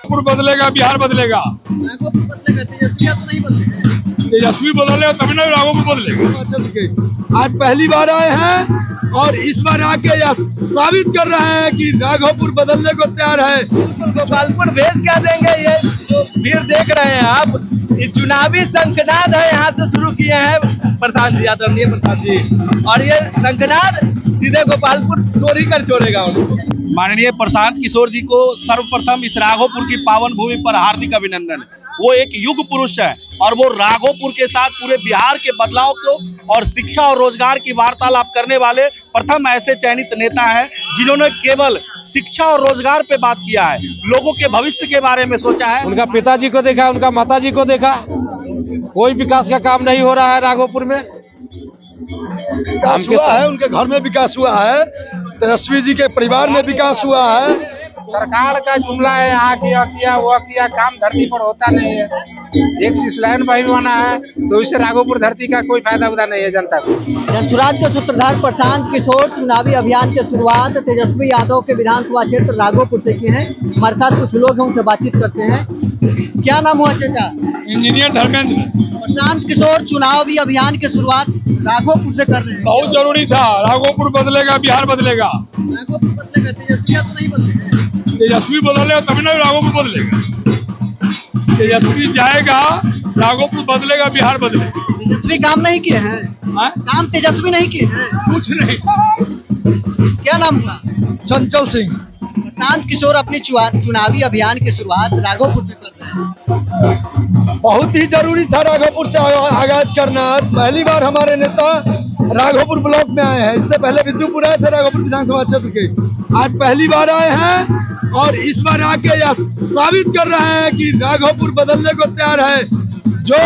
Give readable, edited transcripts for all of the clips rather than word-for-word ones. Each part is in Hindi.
बदलेगा, बिहार बदलेगा। राघोपुर बदलेगा, तेजस्वी तो नहीं बदलेगा। तेजस्वी बदलेगा तभी ना राघोपुर बदलेगा। आज पहली बार आए हैं और इस बार आके यह साबित कर रहे हैं कि राघोपुर बदलने को तैयार है। गोपालपुर भेज क्या देंगे, ये जो भीड़ देख रहे हैं आप, ये चुनावी शंखनाद है, यहाँ से शुरू किए हैं प्रशांत जी, आदरणीय प्रशांत जी, और ये शंखनाद सीधे गोपालपुर चोरी कर छोड़ेगा उनको। माननीय प्रशांत किशोर जी को सर्वप्रथम इस राघोपुर की पावन भूमि पर हार्दिक अभिनंदन। वो एक युग पुरुष है और वो राघोपुर के साथ पूरे बिहार के बदलाव को और शिक्षा और रोजगार की वार्तालाप करने वाले प्रथम ऐसे चयनित नेता हैं जिन्होंने केवल शिक्षा और रोजगार पे बात किया है, लोगों के भविष्य के बारे में सोचा है। उनका पिताजी को देखा, उनका माताजी को देखा, कोई विकास का काम नहीं हो रहा है राघोपुर में। विकास हुआ है, उनके घर में विकास हुआ है, तेजस्वी जी के परिवार में विकास हुआ है। सरकार का जुमला है यहाँ किया वो किया, काम धरती पर होता नहीं है। एक सिक्स लाइन भी बना है तो इससे राघोपुर धरती का कोई फायदा उदा नहीं है जनता को। जनसुराज के सूत्रधार प्रशांत किशोर चुनावी अभियान की शुरुआत तेजस्वी यादव के विधानसभा क्षेत्र राघोपुर से की है। हमारे साथ कुछ लोग हैं, उनसे बातचीत करते हैं। क्या नाम हुआ चाचा? इंजीनियर धर्मेंद्र। प्रशांत किशोर चुनावी अभियान की शुरुआत राघोपुर से कर रहे हैं। बहुत जरूरी था, राघोपुर बदलेगा, बिहार बदलेगा। राघोपुर बदलेगा, तेजस्वी तो नहीं बदलेगा। तेजस्वी बदलेगा तभी ना राघोपुर बदलेगा। तेजस्वी जाएगा, राघोपुर बदलेगा, बिहार बदलेगा। तेजस्वी काम नहीं किए हैं, काम तेजस्वी नहीं किए हैं, कुछ नहीं। क्या नाम हुआ? चंचल सिंह। प्रशांत किशोर अपनी चुनावी अभियान की शुरुआत राघोपुर से कर रहे हैं। बहुत ही जरूरी था राघोपुर से आगाज करना। पहली बार हमारे नेता राघोपुर ब्लॉक में आए हैं, इससे पहले विद्युपुर आए थे राघोपुर विधानसभा क्षेत्र के। आज पहली बार आए हैं और इस बार आके यह साबित कर रहे हैं कि राघोपुर बदलने को तैयार है। जो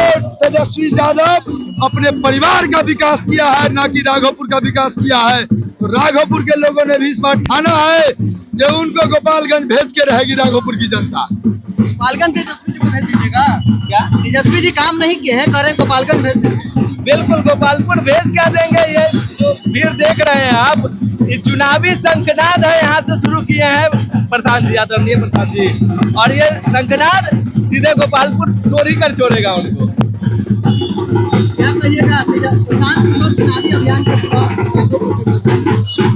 तेजस्वी यादव अपने परिवार का विकास किया है, ना कि राघोपुर का विकास किया है, तो राघोपुर के लोगों ने भी इस बार ठाना है कि उनको गोपालगंज भेज के रहेगी राघोपुर की जनता। गोपालगंज तेजस्वी जी को भेज दीजिएगा क्या? तेजस्वी जी काम नहीं किए हैं, करें गोपालगंज भेज देंगे। बिल्कुल, गोपालपुर भेज क्या देंगे, ये जो भीड़ देख रहे हैं आप, ये चुनावी शंखनाद है, यहाँ से शुरू किए हैं प्रशांत जी, आदरणीय प्रशांत जी, और ये शंखनाद सीधे गोपालपुर चोरी कर छोड़ेगा उनको। क्या कहिएगा प्रशांत किशोर चुनावी अभियान की शुरुआत?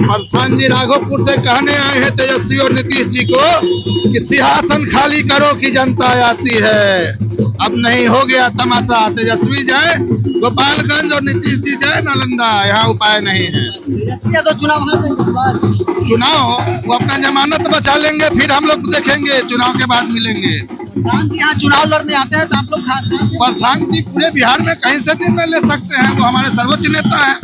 प्रशांत जी राघोपुर से कहने आए हैं तेजस्वी और नीतीश जी को कि सिंहासन खाली करो कि जनता आती है। अब नहीं हो गया तमाशा, तेजस्वी जाए गोपालगंज और नीतीश जी जाए नालंदा, यहाँ उपाय नहीं है। तेजस्वी तो चुनाव वो अपना जमानत बचा लेंगे, फिर हम लोग देखेंगे, चुनाव के बाद मिलेंगे। प्रशांत जी यहाँ चुनाव लड़ने आते हैं तो आप लोग प्रशांत जी पूरे बिहार में कहीं से निर्णय ले सकते हैं, वो हमारे सर्वोच्च नेता हैं।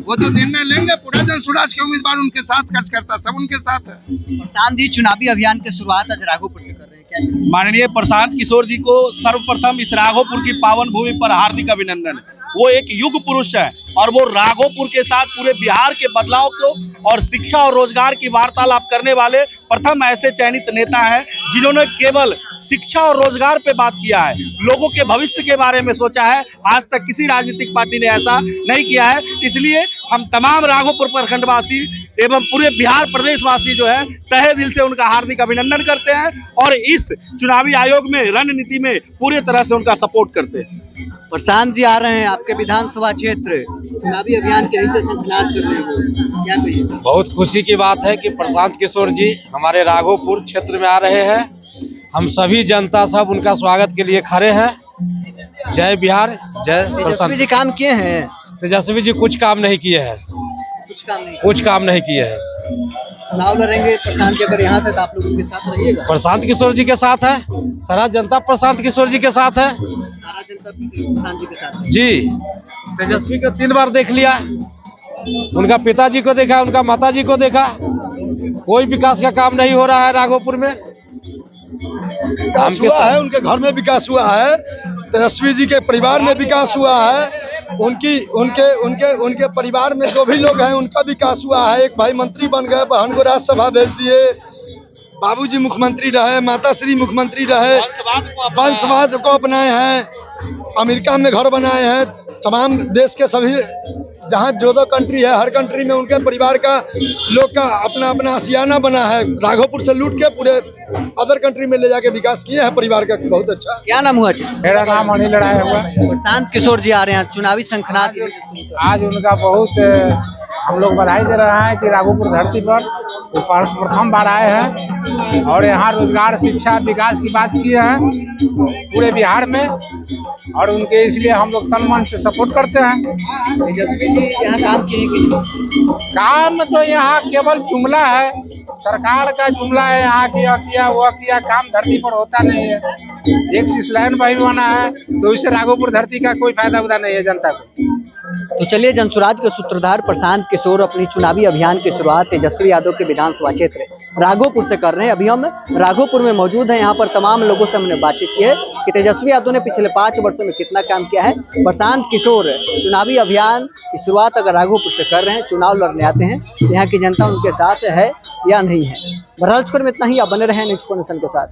वो जो निर्णय लेंगे पूरा जनसुराज के उम्मीदवार उनके साथ खर्च करता, सब उनके साथ है। प्रशांत जी चुनावी अभियान की शुरुआत आज राघोपुर से कर रहे हैं, क्या? माननीय प्रशांत किशोर जी को सर्वप्रथम इस राघोपुर की पावन भूमि पर हार्दिक अभिनंदन। वो एक युग पुरुष है और वो राघोपुर के साथ पूरे बिहार के बदलाव को और शिक्षा और रोजगार की वार्तालाप करने वाले प्रथम ऐसे चयनित नेता हैं जिन्होंने केवल शिक्षा और रोजगार पे बात किया है, लोगों के भविष्य के बारे में सोचा है। आज तक किसी राजनीतिक पार्टी ने ऐसा नहीं किया है। इसलिए हम तमाम राघोपुर प्रखंडवासी एवं पूरे बिहार प्रदेशवासी जो है तहे दिल से उनका हार्दिक अभिनंदन करते हैं और इस चुनावी आयोग में रणनीति में पूरी तरह से उनका सपोर्ट करते हैं। प्रशांत जी आ रहे हैं आपके विधानसभा क्षेत्र, चुनावी अभियान के हित से शंखनाद कर रहे हैं, क्या कहिए? बहुत खुशी की बात है कि प्रशांत किशोर जी हमारे राघोपुर क्षेत्र में आ रहे हैं। हम सभी जनता सब उनका स्वागत के लिए खड़े हैं। जय बिहार, जय प्रशांत जी। काम किए हैं तेजस्वी जी? कुछ काम नहीं किए हैं, कुछ काम नहीं किए हैं। चुनाव लड़ेंगे प्रशांत जी, अगर यहाँ से तो आप लोग उनके साथ रहिएगा? प्रशांत किशोर जी के साथ है, सारा जनता प्रशांत किशोर जी के साथ है, सारा जनता प्रशांत जी के साथ है जी। तेजस्वी को 3 बार देख लिया, उनका पिताजी को देखा, उनका माताजी को देखा, कोई विकास का काम नहीं हो रहा है राघोपुर में। विकास हुआ है, उनके घर में विकास हुआ है, तेजस्वी जी के परिवार में विकास हुआ है, उनके परिवार में जो भी लोग हैं उनका विकास हुआ है। एक भाई मंत्री बन गए, बहन को राज्यसभा भेज दिए, बाबूजी मुख्यमंत्री रहे, माताश्री मुख्यमंत्री रहे, वंशवाद को अपनाए हैं, अमेरिका में घर बनाए हैं। तमाम देश के सभी जहाँ जो कंट्री है, हर कंट्री में उनके परिवार का लोग का अपना अपना आशियाना बना है। राघोपुर से लूट के पूरे अदर कंट्री में ले जाके विकास किए हैं परिवार का बहुत अच्छा। क्या नाम हुआ जी? मेरा नाम अनिल राय हुआ। प्रशांत किशोर जी आ रहे हैं, चुनावी शंखनाद। आज उनका बहुत हम लोग बधाई दे रहे हैं कि राघोपुर धरती पर वो प्रथम बार आए हैं और यहाँ रोजगार, शिक्षा, विकास की बात किए हैं पूरे बिहार में, और उनके इसलिए हम लोग तन मन से सपोर्ट करते हैं। तेजस्वी जी यहाँ काम किए कि नहीं? काम तो यहाँ केवल जुमला है, सरकार का जुमला है, यहाँ किया वो किया, काम धरती पर होता नहीं है। एक सिक्स लाइन भाई बना है तो इससे राघोपुर धरती का कोई फायदा उदा नहीं है जनता को। तो चलिए, जनसुराज के सूत्रधार प्रशांत किशोर अपनी चुनावी अभियान की शुरुआत तेजस्वी यादव के विधानसभा क्षेत्र राघोपुर से कर रहे हैं। अभी हम राघोपुर में मौजूद हैं। यहाँ पर तमाम लोगों से हमने बातचीत की है कि तेजस्वी यादव ने पिछले 5 वर्षों में कितना काम किया है। प्रशांत किशोर चुनावी अभियान की शुरुआत अगर राघोपुर से कर रहे हैं, चुनाव लड़ने आते हैं, यहाँ की जनता उनके साथ है या नहीं है। बहरहाल में इतना ही, आप बने रहे न्यूज़ 4 नेशन के साथ।